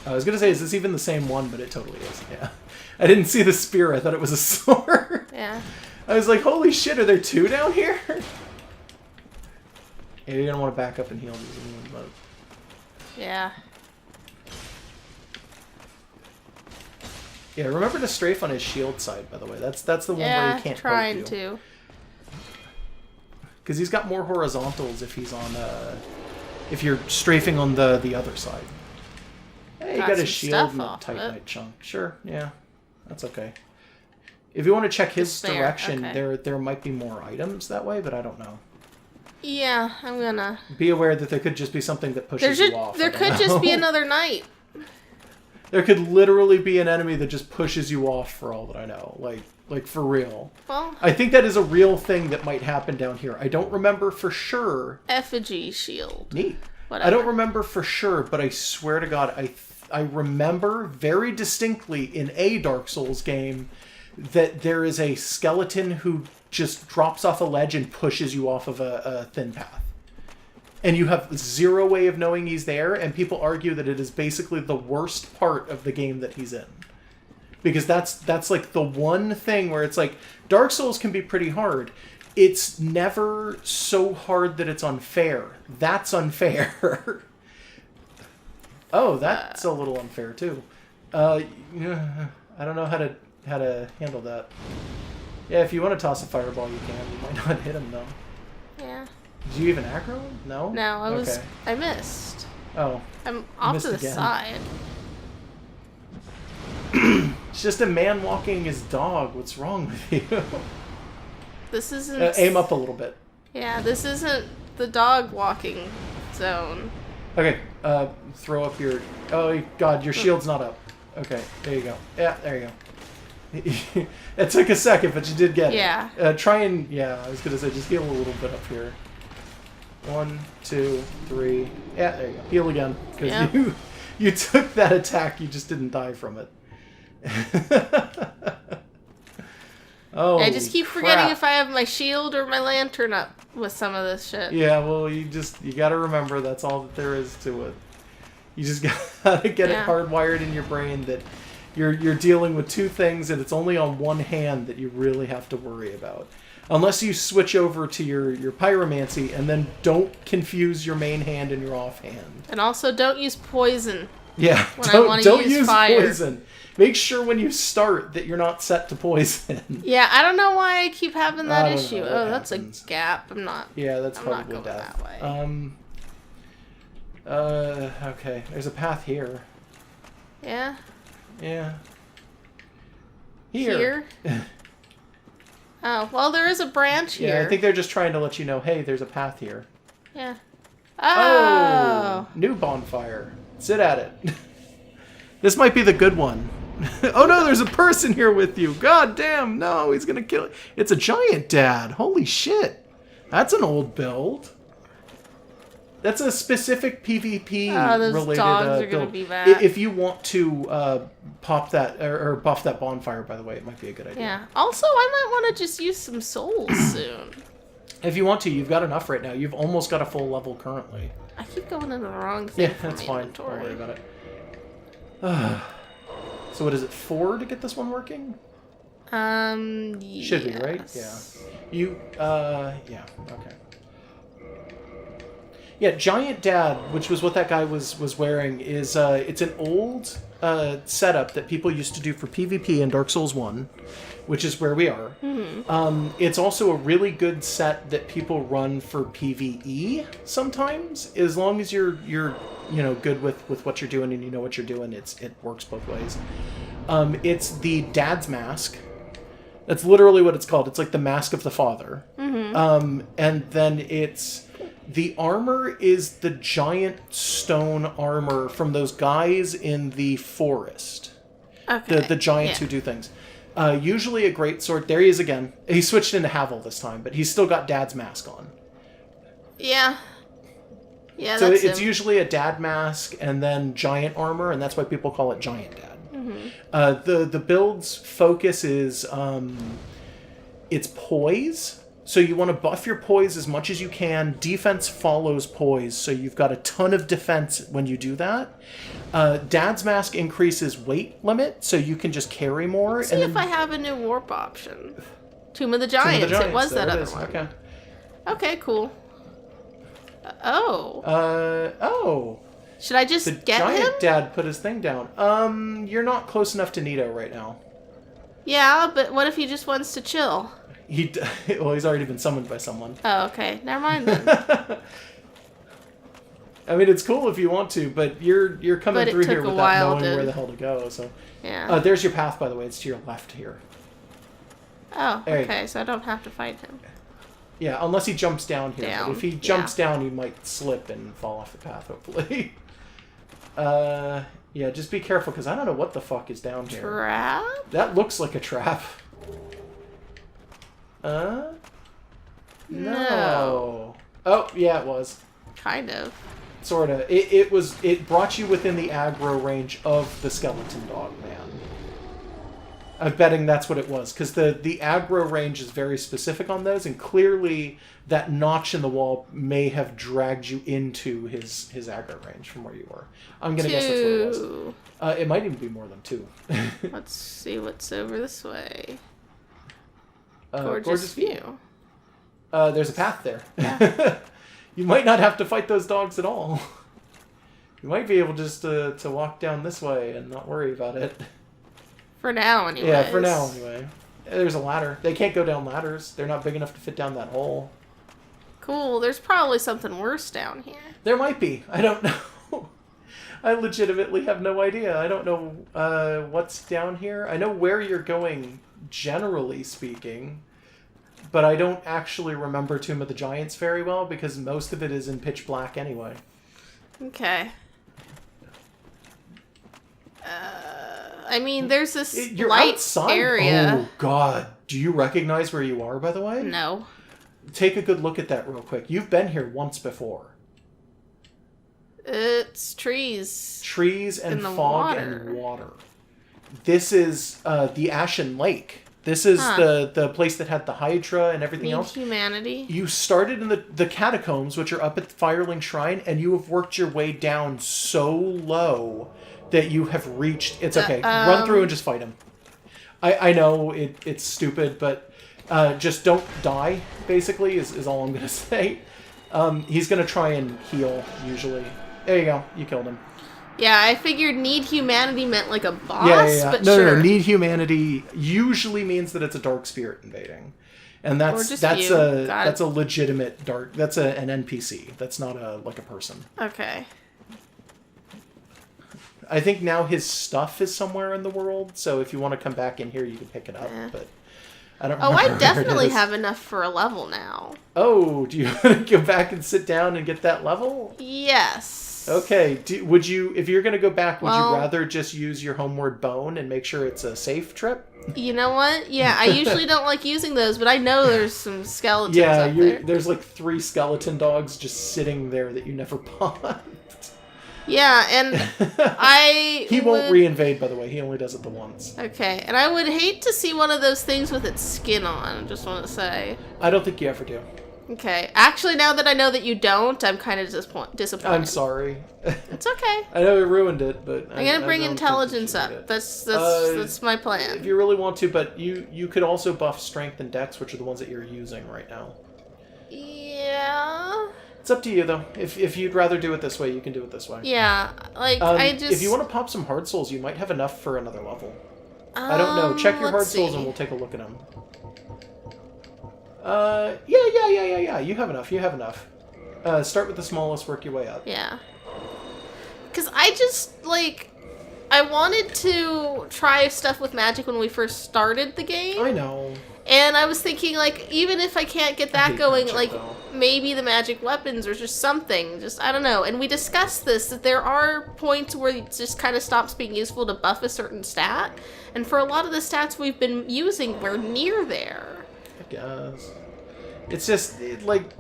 I was gonna say, is this even the same one? But it totally is. Yeah. I didn't see the spear. I thought it was a sword. Yeah. I was like, holy shit, are there two down here? Yeah, you're gonna want to back up and heal these. But... Yeah. Yeah, remember to strafe on his shield side, by the way. That's the one where he can't trying poke you. to. Because he's got more horizontals if he's on if you're strafing on the other side. Hey, you got his shield and a Titanite chunk. Sure, yeah. That's okay. If you want to check his direction, there might be more items that way, but I don't know. Yeah, I'm gonna... Be aware that there could just be something that pushes you off. There could just be another knight. There could literally be an enemy that just pushes you off for all that I know. Like for real. Well... I think that is a real thing that might happen down here. I don't remember for sure. Effigy shield. Neat. Whatever. I don't remember for sure, but I swear to God, I remember very distinctly in a Dark Souls game that there is a skeleton who just drops off a ledge and pushes you off of a thin path. And you have zero way of knowing he's there, and people argue that it is basically the worst part of the game that he's in. Because that's like the one thing where it's like, Dark Souls can be pretty hard. It's never so hard that it's unfair. That's unfair. Oh, that's a little unfair too. Yeah, I don't know how to handle that. Yeah, if you want to toss a fireball, you can. You might not hit him though. Yeah. Did you even aggro him? No. No, I missed. Oh. I'm off to the side. It's just a man walking his dog. What's wrong with you? This isn't... aim up a little bit. Yeah, this isn't the dog walking zone. Okay, throw up your... Oh, God, your shield's not up. Okay, there you go. Yeah, there you go. It took a second, but you did get it. Yeah. Try and... Yeah, I was going to say, just heal a little bit up here. 1, 2, 3... Yeah, there you go. Heal again. Because you took that attack, you just didn't die from it. Oh, I just keep forgetting if I have my shield or my lantern up with some of this shit. Yeah, well, you got to remember that's all that there is to it. You just got to get it hardwired in your brain that you're dealing with two things and it's only on one hand that you really have to worry about. Unless you switch over to your pyromancy and then don't confuse your main hand and your offhand. And also don't use poison. Yeah, don't use poison. Make sure when you start that you're not set to poison. Yeah, I don't know why I keep having that issue. Oh, that's a gap. I'm not. Yeah, that's probably not going death. That way. Okay. There's a path here. Yeah. Yeah. Here. Oh, well, there is a branch here. Yeah, I think they're just trying to let you know, hey, there's a path here. Yeah. Oh! New bonfire. Sit at it. This might be the good one. Oh no, there's a person here with you. God damn, no, he's gonna kill it. It's a giant dad. Holy shit. That's an old build. That's a specific PvP related dogs are build. gonna be bad. If you want to pop that or buff that bonfire, by the way, it might be a good idea. Yeah. Also, I might want to just use some souls soon. If you want to, you've got enough right now. You've almost got a full level currently. I keep going into the wrong thing. Yeah, that's fine. Don't worry about it. So what is it, 4 to get this one working? Should be, right? Yeah. Yeah, okay. Yeah, Giant Dad, which was what that guy was wearing, is it's an old setup that people used to do for PvP in Dark Souls 1, which is where we are. Mm-hmm. It's also a really good set that people run for PvE sometimes, as long as you're good with what you're doing and you know what you're doing. It works both ways. It's the Dad's Mask. That's literally what it's called. It's like the Mask of the Father. Mm-hmm. And then the armor is the giant stone armor from those guys in the forest. Okay. The giants who do things. Usually a great sword. There he is again. He switched into Havel this time, but he's still got Dad's mask on. Yeah. Yeah, so that's it's him. usually a Dad mask and then giant armor, and that's why people call it Giant Dad. Mm-hmm. The build's focus is it's poise So you want to buff your poise as much as you can. Defense follows poise, so you've got a ton of defense when you do that. Dad's Mask increases weight limit, so you can just carry more. Let's see if I have a new warp option. Tomb of the Giants. It was that other one. Okay. Okay, cool. Oh. Oh. Should I just get him? The giant dad put his thing down. You're not close enough to Neato right now. Yeah, but what if he just wants to chill? Well, he's already been summoned by someone. Oh, okay. Never mind then. I mean, it's cool if you want to, but you're coming through here without knowing where the hell to go. So, yeah. There's your path, by the way. It's to your left here. Oh, okay. So I don't have to fight him. Yeah, unless he jumps down here. But if he jumps down, he might slip and fall off the path. Hopefully. Yeah, just be careful because I don't know what the fuck is down here. Trap? That looks like a trap. No. Oh, yeah, it was. Kind of. Sort of. It brought you within the aggro range of the skeleton dog man. I'm betting that's what it was, because the aggro range is very specific on those, and clearly that notch in the wall may have dragged you into his aggro range from where you were. I'm going to guess that's what it was. It might even be more than 2. Let's see what's over this way. Gorgeous view. There's a path there. Yeah. You might not have to fight those dogs at all. You might be able just to walk down this way and not worry about it. For now, anyway. Yeah, for now, anyway. There's a ladder. They can't go down ladders. They're not big enough to fit down that hole. Cool. There's probably something worse down here. There might be. I don't know. I legitimately have no idea. I don't know what's down here. I know where you're going, generally speaking, but I don't actually remember Tomb of the Giants very well because most of it is in pitch black anyway. Okay. I mean, there's this You're light outside. area. Oh, God. Do you recognize where you are, by the way? No. Take a good look at that real quick. You've been here once before. It's trees. Trees and fog water. and water. This is the Ashen Lake. This is the place that had the Hydra and everything else. Humanity. You started in the catacombs, which are up at the Firelink Shrine, and you have worked your way down so low that you have reached... It's okay. Run through and just fight him. I know it's stupid, but just don't die, basically, is all I'm going to say. He's going to try and heal, usually. There you go. You killed him. Yeah, I figured need humanity meant like a boss, yeah. but No, sure. No, need humanity usually means that it's a dark spirit invading. And that's a legitimate dark... That's an NPC. That's not like a person. Okay. I think now his stuff is somewhere in the world, so if you want to come back in here, you can pick it up, but I don't remember. I definitely have enough for a level now. Oh, do you want to go back and sit down and get that level? Yes. Okay. Would you, if you're going to go back, would you rather just use your homeward bone and make sure it's a safe trip? You know what? Yeah, I usually don't like using those, but I know there's some skeletons up there. There's like 3 skeleton dogs just sitting there that you never pawned. Yeah, and He won't re-invade, by the way. He only does it the once. Okay, and I would hate to see one of those things with its skin on, I just want to say. I don't think you ever do. Okay. Actually, now that I know that you don't, I'm kind of disappointed. I'm sorry. It's okay. I know we ruined it, but... I'm going to bring intelligence up. That's my plan. If you really want to, but you could also buff strength and dex, which are the ones that you're using right now. Yeah... It's up to you, though. If you'd rather do it this way, you can do it this way. Yeah, like, If you want to pop some hard souls, you might have enough for another level. I don't know. Check your hard souls and we'll take a look at them. Yeah. You have enough. Start with the smallest, work your way up. Yeah. Because I just, like... I wanted to try stuff with magic when we first started the game. I know. And I was thinking, like, even if I can't get that going, like, though. maybe the magic weapons or just something. Just, I don't know. And we discussed this, that there are points where it just kind of stops being useful to buff a certain stat. And for a lot of the stats we've been using, we're near there. I guess. It's just,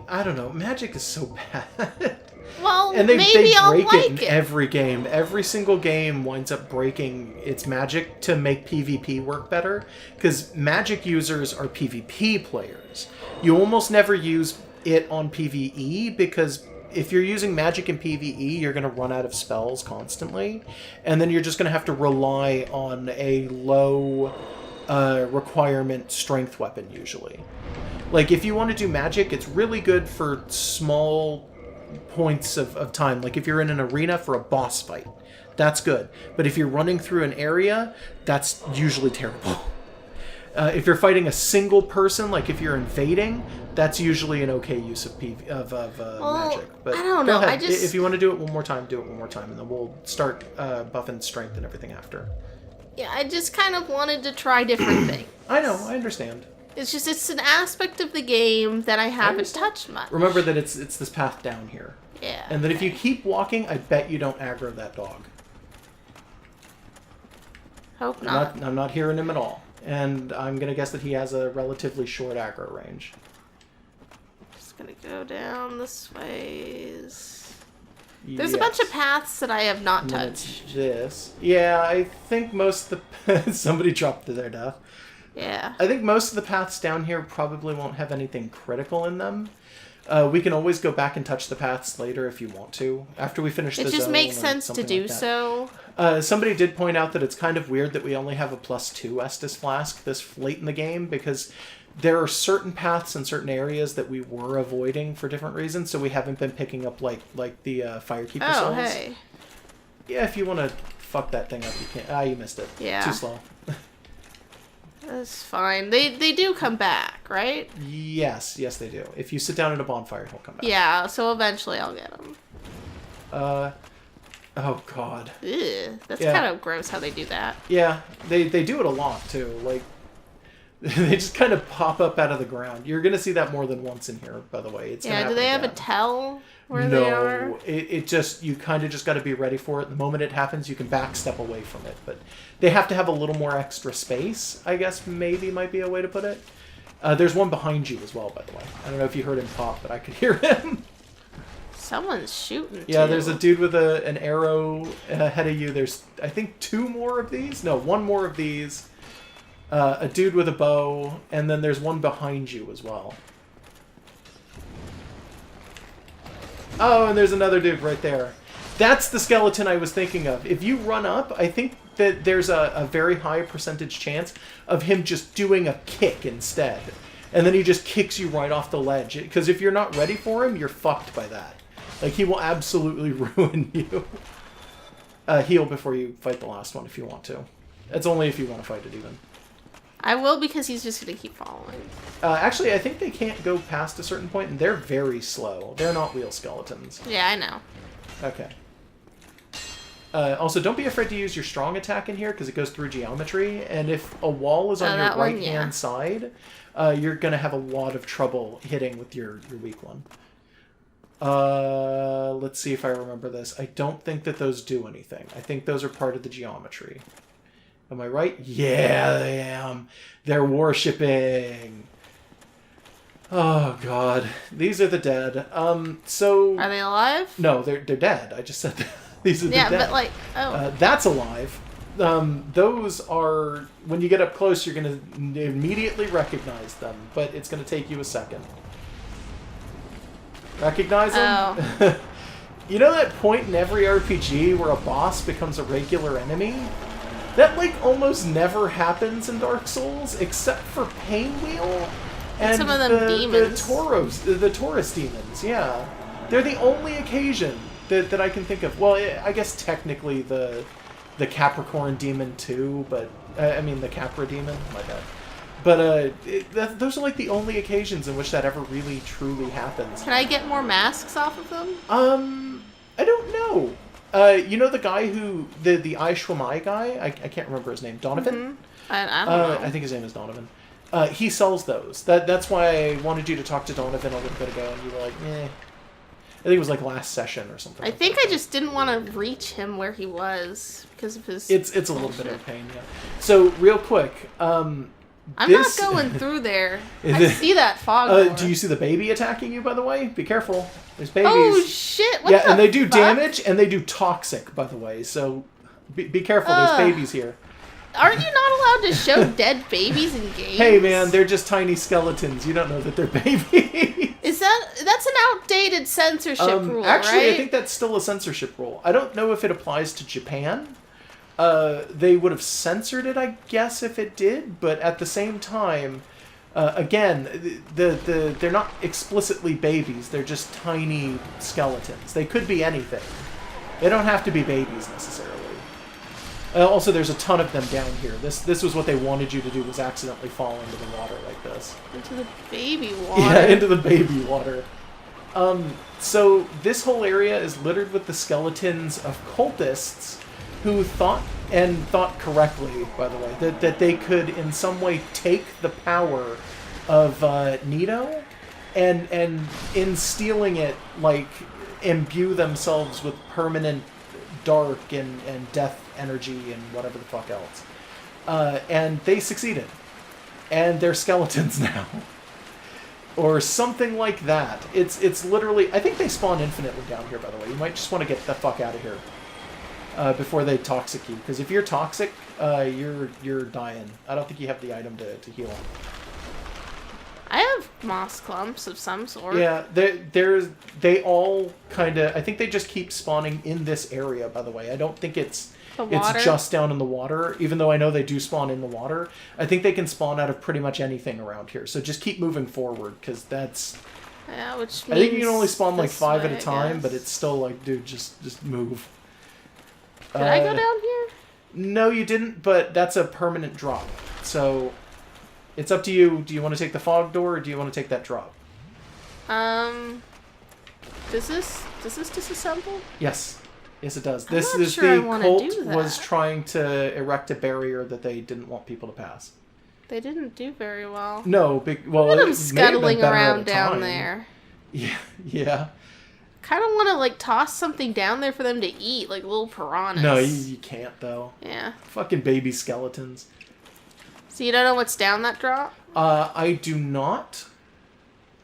I don't know, Magic is so bad. Well, and they maybe I'll break like it in every game. Every single game winds up breaking its Magic to make PvP work better, because Magic users are PvP players. You almost never use it on PvE, because if you're using Magic in PvE, you're going to run out of spells constantly, and then you're just going to have to rely on a low requirement strength weapon, usually. Like, if you want to do Magic, it's really good for small points of time. Like, if you're in an arena for a boss fight, that's good. But if you're running through an area, that's usually terrible. If you're fighting a single person, like if you're invading, that's usually an okay use of Magic. But I don't know. Go ahead. If you want to do it one more time, do it one more time, and then we'll start buffing strength and everything after. Yeah, I just kind of wanted to try different things. I know, I understand. It's an aspect of the game that I haven't touched much. Remember that it's this path down here. Yeah. And that if you keep walking, I bet you don't aggro that dog. Hope not. I'm not hearing him at all. And I'm going to guess that he has a relatively short aggro range. Just going to go down this way. There's a bunch of paths that I have not touched. This. Yeah, I think most of the... Somebody dropped to their death. Yeah. I think most of the paths down here probably won't have anything critical in them. We can always go back and touch the paths later if you want to. After we finish the zone. It just makes sense to do so. Somebody did point out that it's kind of weird that we only have a +2 Estus Flask this late in the game, because there are certain paths in certain areas that we were avoiding for different reasons, so we haven't been picking up like the Firekeeper souls. Hey. Yeah, if you want to fuck that thing up, you can. Ah, you missed it. Yeah. Too slow. That's fine. They do come back, right? Yes, they do. If you sit down at a bonfire, he'll come back. Yeah, so eventually I'll get him. Oh god. Ew, that's kind of gross how they do that. Yeah, they do it a lot too. Like, they just kind of pop up out of the ground. You're gonna see that more than once in here, by the way. It's do they have a tell where they are? No, it just, you kind of just got to be ready for it. The moment it happens, you can backstep away from it. But they have to have a little more extra space, I guess maybe might be a way to put it. There's one behind you as well, by the way. I don't know if you heard him pop, but I could hear him. Someone's shooting, Yeah, there's a dude with an arrow ahead of you. There's, I think, 2 more of these. No, 1 more of these. A dude with a bow, and then there's one behind you as well. Oh, and there's another dude right there. That's the skeleton I was thinking of. If you run up, I think that there's a very high percentage chance of him just doing a kick instead. And then he just kicks you right off the ledge. Because if you're not ready for him, you're fucked by that. Like, he will absolutely ruin you. Heal before you fight the last one if you want to. That's only if you want to fight it even. I will, because he's just going to keep following. Actually, I think they can't go past a certain point, and they're very slow. They're not wheel skeletons. Yeah, I know. Okay. Also, don't be afraid to use your strong attack in here, because it goes through geometry, and if a wall is on your right-hand side, you're going to have a lot of trouble hitting with your weak one. Let's see if I remember this. I don't think that those do anything. I think those are part of the geometry. Am I right? Yeah, I am. They're worshipping. Oh, God. These are the dead. So... Are they alive? No, they're dead. I just said that. These are the dead. Yeah, but like... Oh. That's alive. Those are... When you get up close, you're going to immediately recognize them, but it's going to take you a second. Recognize them? Oh. You know that point in every RPG where a boss becomes a regular enemy? That, like, almost never happens in Dark Souls, except for Painwheel and some of them demons. The Taurus demons, yeah. They're the only occasion that I can think of. Well, I guess technically the Capricorn demon too, but... I mean, the Capra demon, my bad. But those are, like, the only occasions in which that ever really, truly happens. Can I get more masks off of them? I don't know. You know the guy who... The Ai Shwamai guy? I can't remember his name. Donovan? Mm-hmm. I don't know. I think his name is Donovan. He sells those. That's why I wanted you to talk to Donovan a little bit ago, and you were like, eh. I think it was like last session or something. I think I just didn't want to reach him where he was because of his... It's a little bit of a pain, yeah. So, real quick, I'm not going through there. I see that fog door. Do you see the baby attacking you, by the way? Be careful. There's babies. Oh, shit. What yeah, and they do fuck? damage, and they do toxic, by the way. So be careful. There's babies here. Aren't you not allowed to show dead babies in games? Hey, man, they're just tiny skeletons. You don't know that they're babies. That's an outdated censorship rule, actually, right? I think that's still a censorship rule. I don't know if it applies to Japan. They would have censored it, I guess, if it did. But at the same time, again, they're not explicitly babies. They're just tiny skeletons. They could be anything. They don't have to be babies necessarily. Also, there's a ton of them down here. This was what they wanted you to do, was accidentally fall into the water like this. Into the baby water. Yeah, into the baby water. So this whole area is littered with the skeletons of cultists who thought correctly, by the way, that they could in some way take the power of Neato and in stealing it, like, imbue themselves with permanent dark and death energy and whatever the fuck else. And they succeeded. And they're skeletons now. Or something like that. It's literally... I think they spawn infinitely down here, by the way. You might just want to get the fuck out of here. Before they toxic you. Because if you're toxic, you're dying. I don't think you have the item to heal. I have moss clumps of some sort. Yeah, they all kind of... I think they just keep spawning in this area, by the way. I don't think it's just down in the water, even though I know they do spawn in the water. I think they can spawn out of pretty much anything around here. So just keep moving forward, because that's... Yeah, which means... I think you can only spawn like 5 way, at a time, but it's still like, dude, just move. Did I go down here? No, you didn't, but that's a permanent drop. So... It's up to you. Do you want to take the fog door, or do you want to take that drop? Does this disassemble? Yes. Yes, it does. I'm This not is sure the I cult do that. was trying to erect a barrier that they didn't want people to pass. They didn't do very well. No, well, Look at them it may have been scuttling better at around a down time. there. Yeah. Kind of want to like toss something down there for them to eat, like little piranhas. No, you can't though. Yeah. Fucking baby skeletons. So you don't know what's down that drop? I do not.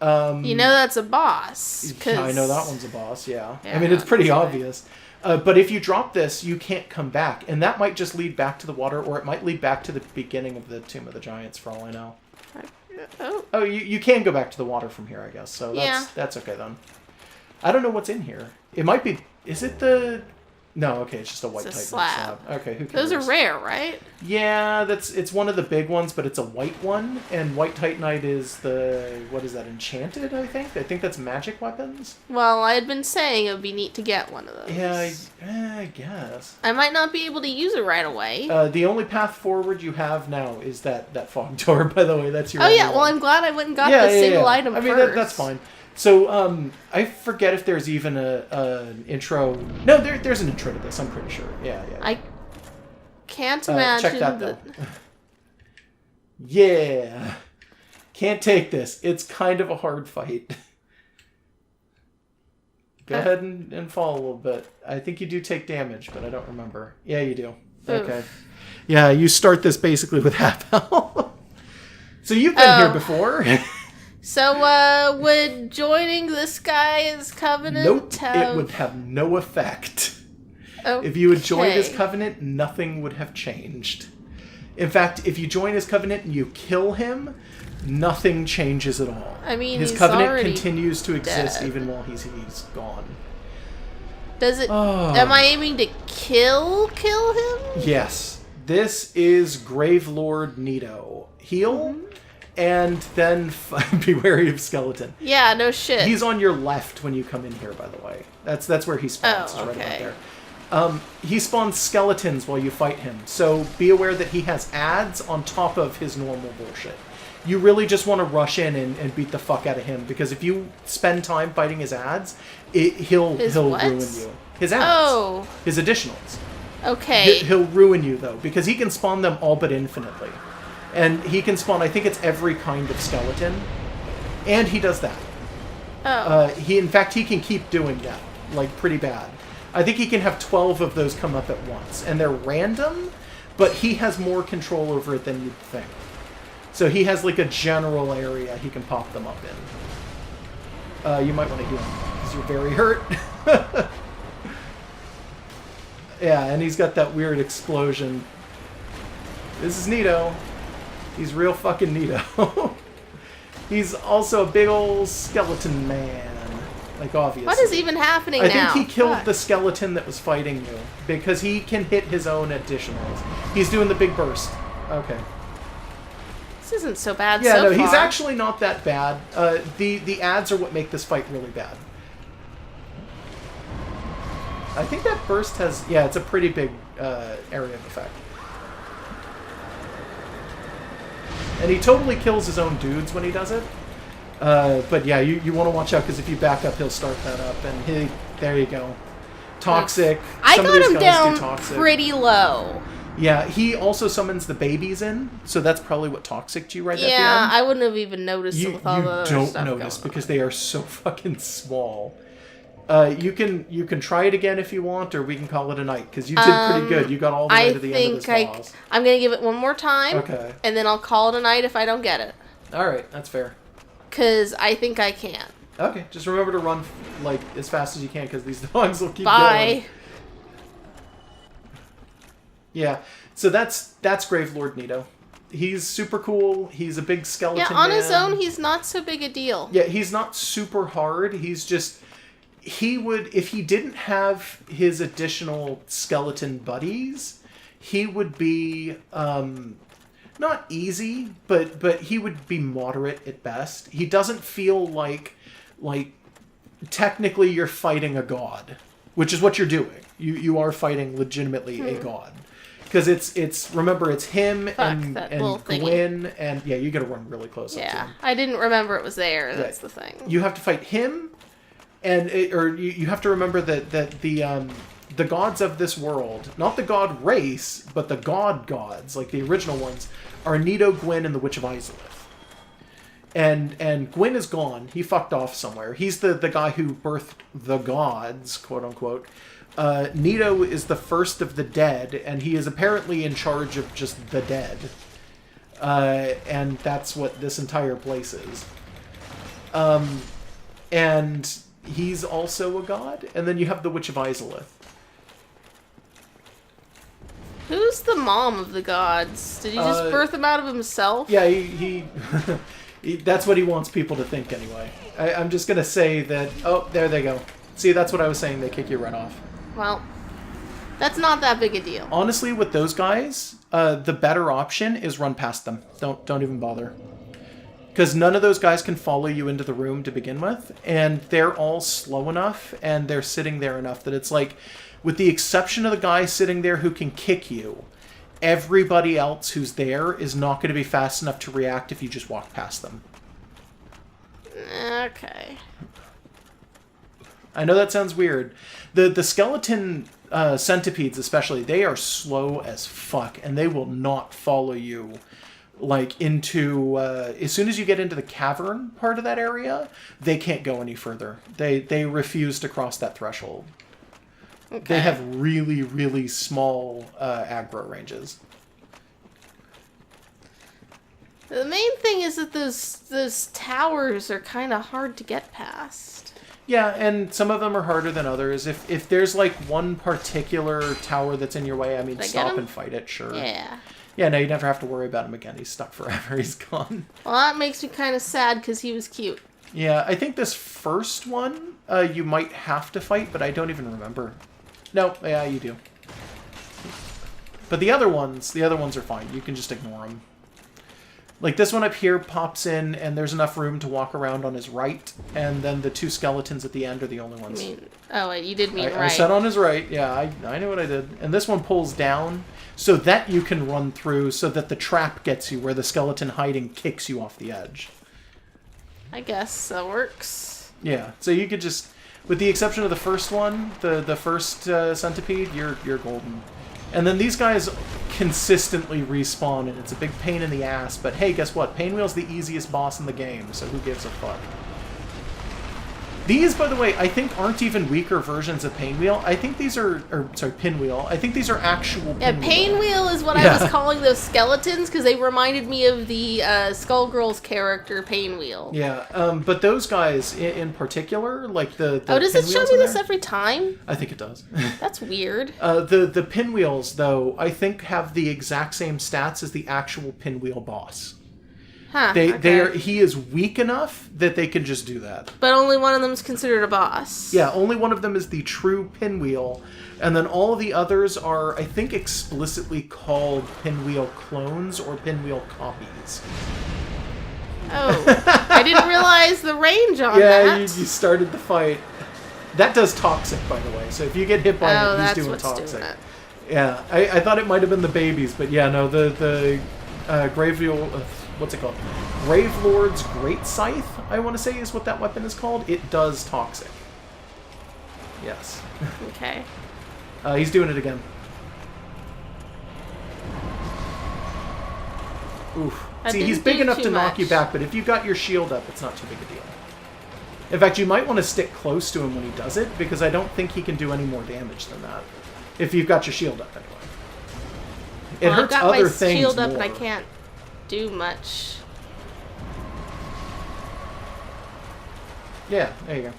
You know that's a boss. Yeah, I know that one's a boss, yeah. Yeah, I mean, no, it's pretty that's right. obvious. But if you drop this, you can't come back. And that might just lead back to the water, or it might lead back to the beginning of the Tomb of the Giants, for all I know. Oh, you can go back to the water from here, I guess. So that's okay, then. I don't know what's in here. It might be... Is it the... No, okay, it's just a white Titanite slab. Okay, who cares? Those are rare, right? Yeah, it's one of the big ones, but it's a white one. And white Titanite is the... What is that? Enchanted, I think? I think that's magic weapons. Well, I had been saying it would be neat to get one of those. Yeah, I guess. I might not be able to use it right away. The only path forward you have now is that fog door, by the way. That's your Oh, only yeah, one. well, I'm glad I went and got the single item I mean, first. that's fine. So, I forget if there's even an intro. No, there's an intro to this, I'm pretty sure. Yeah. I can't imagine check that, though. Yeah. Can't take this. It's kind of a hard fight. Go ahead and fall a little bit. I think you do take damage, but I don't remember. Yeah, you do. Okay. Oof. Yeah, you start this basically with half health. So you've been here before. So, would joining this guy's covenant Nope, have... it would have no effect. Okay. If you had joined his covenant, nothing would have changed. In fact, if you join his covenant and you kill him, nothing changes at all. I mean, his he's covenant already continues to exist dead. even while he's gone. Does it... Am I aiming to kill him? Yes. This is Gravelord Neato. Heal, and then be wary of skeleton. Yeah, no shit. He's on your left when you come in here, by the way. That's where he spawns. Oh, Right okay. about there. He spawns skeletons while you fight him, so be aware that he has adds on top of his normal bullshit. You really just want to rush in and beat the fuck out of him, because if you spend time fighting his adds, he'll ruin you. His adds. Oh. His additionals. Okay. He'll ruin you, though, because he can spawn them all but infinitely. And he can spawn, I think it's every kind of skeleton. And he does that. Oh. In fact, he can keep doing that, like, pretty bad. I think he can have 12 of those come up at once. And they're random, but he has more control over it than you'd think. So he has like a general area he can pop them up in. You might want to heal him because you're very hurt. Yeah, and he's got that weird explosion. This is Neato. He's real fucking Neato. He's also a big old skeleton man. Like, obviously. What is even happening now? I think he killed the skeleton that was fighting you. Because he can hit his own additionals. He's doing the big burst. Okay. This isn't so bad yeah, so no, far. he's actually not that bad. The ads are what make this fight really bad. I think that burst has... Yeah, it's a pretty big area of effect. And he totally kills his own dudes when he does it. But yeah, you want to watch out because if you back up, he'll start that up. And there you go. Toxic. I Some of got these him guys down do toxic. pretty low. Yeah, he also summons the babies in, so that's probably what toxic you right at the end. Yeah, I wouldn't have even noticed You with all the other don't stuff notice going because they are so fucking small. You can try it again if you want, or we can call it a night because you did pretty good. You got all the way to the end of this boss. I'm gonna give it one more time. Okay. And then I'll call it a night if I don't get it. All right, that's fair. Because I think I can. Okay, just remember to run like as fast as you can because these dogs will keep Bye. going. Yeah, so that's Gravelord Neato. He's super cool. He's a big skeleton. Yeah, on man. his own, he's not so big a deal. Yeah, he's not super hard. He's just... He would... If he didn't have his additional skeleton buddies, he would be... not easy, but he would be moderate at best. He doesn't feel like technically you're fighting a god, which is what you're doing. You are fighting legitimately a god. Because remember, it's him and Gwyn, and yeah, you gotta run really close up to him. I didn't remember it was there, that's the thing. You have to fight him, or you have to remember that the gods of this world, not the god race, but the gods, like the original ones, are Neato, Gwyn, and the Witch of Izalith. And Gwyn is gone. He fucked off somewhere. He's the guy who birthed the gods, quote unquote. Neato is the first of the dead, and he is apparently in charge of just the dead. And that's what this entire place is. And he's also a god. And then you have the Witch of Izalith. Who's the mom of the gods? Did he just birth him out of himself? Yeah, he that's what he wants people to think anyway. I'm just going to say that... Oh, there they go. See, that's what I was saying. They kick you right off. Well, that's not that big a deal. Honestly, with those guys, the better option is run past them. Don't even bother. Because none of those guys can follow you into the room to begin with, and they're all slow enough, and they're sitting there enough that it's like, with the exception of the guy sitting there who can kick you, everybody else who's there is not going to be fast enough to react if you just walk past them. Okay. I know that sounds weird. The skeleton centipedes especially, they are slow as fuck, and they will not follow you like into... as soon as you get into the cavern part of that area, they can't go any further. They refuse to cross that threshold. Okay. They have really, really small aggro ranges. The main thing is that those towers are kind of hard to get past. Yeah, and some of them are harder than others. If there's like one particular tower that's in your way, I mean, stop and fight it, sure. Yeah. Yeah, no, you never have to worry about him again. He's stuck forever. He's gone. Well, that makes me kind of sad because he was cute. Yeah, I think this first one you might have to fight, but I don't even remember. No, yeah, you do. But the other ones are fine. You can just ignore them. Like, this one up here pops in, and there's enough room to walk around on his right, and then the two skeletons at the end are the only ones. Oh, wait, you did mean right. I said on his right. Yeah, I knew what I did. And this one pulls down so that you can run through, so that the trap gets you where the skeleton hiding kicks you off the edge. I guess that works. Yeah, so you could just... With the exception of the first one, the first centipede, you're golden. And then these guys consistently respawn, and it's a big pain in the ass. But hey, guess what? Painwheel's the easiest boss in the game, so who gives a fuck? These, by the way, I think aren't even weaker versions of Pinwheel. I think these are, Pinwheel. I think these are actual Yeah, Pinwheel is what I was calling those skeletons because they reminded me of the Skullgirls character Pinwheel. Yeah, but those guys in particular, like the does it show me this every time? I think it does. That's weird. The Pinwheels, though, I think have the exact same stats as the actual Pinwheel boss. Huh, he is weak enough that they can just do that. But only one of them is considered a boss. Yeah, only one of them is the true Pinwheel, and then all of the others are, I think, explicitly called Pinwheel clones or Pinwheel copies. Oh, I didn't realize the range on that. Yeah, you started the fight. That does toxic, by the way, so if you get hit by it, he's doing toxic. Doing it. Yeah, I thought it might have been the babies, but yeah, no, the Gravewheel... what's it called? Gravelord's Great Scythe, I want to say is what that weapon is called. It does toxic. Yes. Okay. He's doing it again. Oof. See, he's big enough to knock you back, but if you got your shield up, it's not too big a deal. In fact, you might want to stick close to him when he does it, because I don't think he can do any more damage than that. If you've got your shield up, anyway. It hurts other things more. I've got my shield up and I can't do much. Yeah, there you go.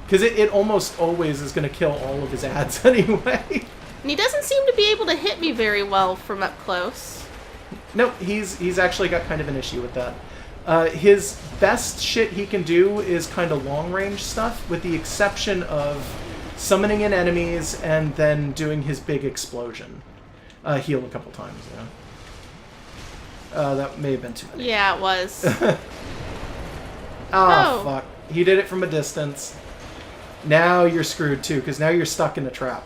Because it almost always is going to kill all of his ads anyway. And he doesn't seem to be able to hit me very well from up close. No, he's actually got kind of an issue with that. His best shit he can do is kind of long-range stuff, with the exception of summoning in enemies and then doing his big explosion. Heal a couple times, yeah. That may have been too many. Yeah, it was. Oh, fuck. He did it from a distance. Now you're screwed, too, because now you're stuck in a trap.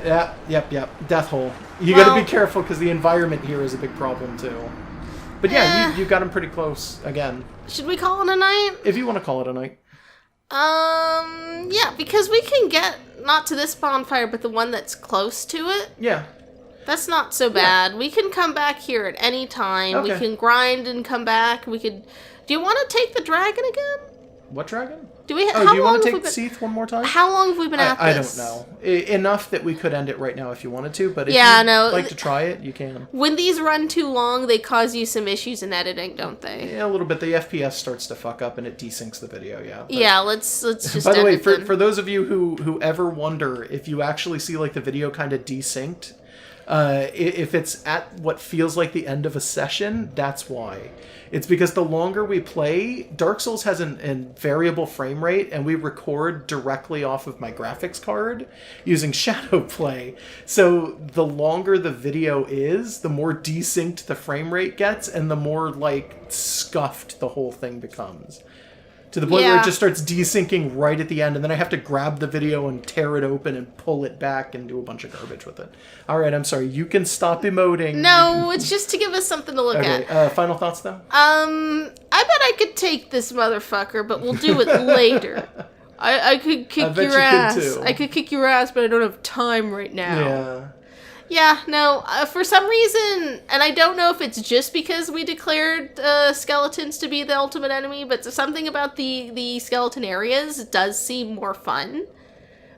Yep. Death hole. You gotta be careful, because the environment here is a big problem, too. But yeah, you got him pretty close, again. Should we call it a night? If you want to call it a night. Yeah, because we can get, not to this bonfire, but the one that's close to it. Yeah. That's not so bad. Yeah. We can come back here at any time. Okay. We can grind and come back. We could. Do you want to take the dragon again? What dragon? Do we? Do you want to take Seath one more time? How long have we been at this? I don't know. Enough that we could end it right now if you wanted to. But if you'd like to try it, you can. When these run too long, they cause you some issues in editing, don't they? Yeah, a little bit. The FPS starts to fuck up and it desyncs the video. Yeah. But, yeah. Let's just. By the way, for those of you who ever wonder if you actually see like the video kind of desynced. If it's at what feels like the end of a session, that's why. It's because the longer we play, Dark Souls has a variable frame rate, and we record directly off of my graphics card using Shadow Play. So the longer the video is, the more desynced the frame rate gets, and the more, like, scuffed the whole thing becomes. To the point where it just starts desyncing right at the end, and then I have to grab the video and tear it open and pull it back and do a bunch of garbage with it. All right, I'm sorry. You can stop emoting. No, it's just to give us something to look at. Final thoughts, though? I bet I could take this motherfucker, but we'll do it later. I could kick your ass. I could kick your ass, but I don't have time right now. Yeah. Yeah, no, for some reason, and I don't know if it's just because we declared skeletons to be the ultimate enemy, but something about the skeleton areas does seem more fun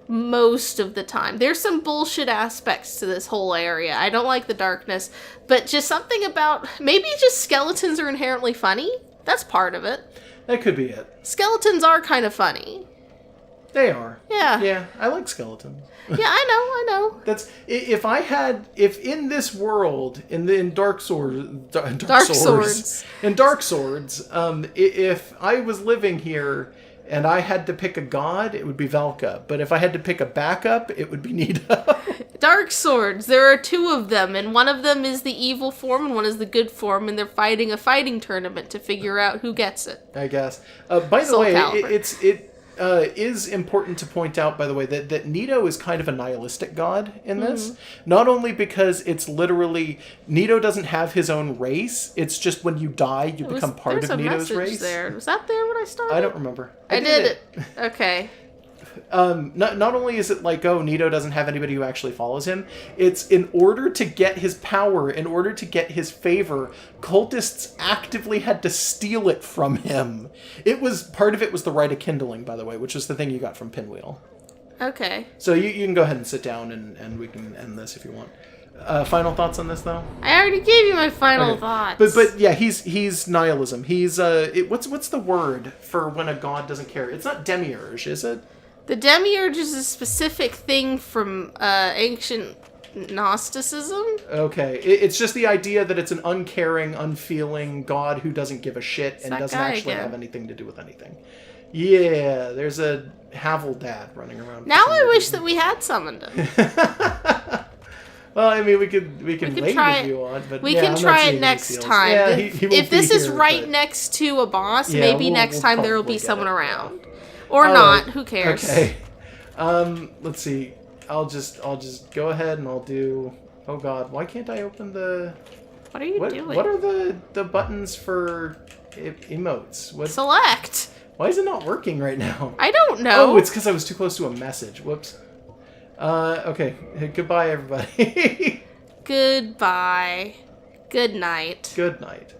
most of the time. There's some bullshit aspects to this whole area. I don't like the darkness, but just something about, maybe just skeletons are inherently funny? That's part of it. That could be it. Skeletons are kind of funny. They are. Yeah. Yeah, I like skeletons. Yeah, I know. That's if in this world in Dark Swords, if I was living here and I had to pick a god, it would be Velka. But if I had to pick a backup, it would be Neato. Dark Swords. There are two of them, and one of them is the evil form and one is the good form, and they're fighting a fighting tournament to figure out who gets it. I guess. By the way, it is important to point out, by the way, that Neato is kind of a nihilistic god in this. Mm-hmm. Not only because it's literally, Neato doesn't have his own race, it's just when you die, you become part of Neto's race. There. Was that there when I started? I don't remember. I did it. Okay. Not only is it like, oh, Neato doesn't have anybody who actually follows him, it's in order to get his power, in order to get his favor, cultists actively had to steal it from him. Part of it was the Rite of Kindling, by the way, which was the thing you got from Pinwheel. Okay. So you can go ahead and sit down and we can end this if you want. Final thoughts on this, though? I already gave you my final thoughts. But yeah, he's nihilism. He's what's the word for when a god doesn't care? It's not demiurge, is it? The demiurge is a specific thing from ancient Gnosticism. Okay, it's just the idea that it's an uncaring, unfeeling god who doesn't give a shit and doesn't actually have anything to do with anything. Yeah, there's a Havel dad running around. Now I wish that we had summoned him. Well, I mean, we can wait if you want, but we can try it next time. Yeah, he if this is right but... next to a boss, maybe next time there will be someone around, or all not. Right. Who cares? Okay. Let's see. I'll just go ahead and I'll do. Oh God, why can't I open the? What are you doing? What are the buttons for emotes? What? Select. Why is it not working right now? I don't know. Oh, it's because I was too close to a message. Whoops. Okay. Goodbye, everybody. Goodbye. Good night. Good night.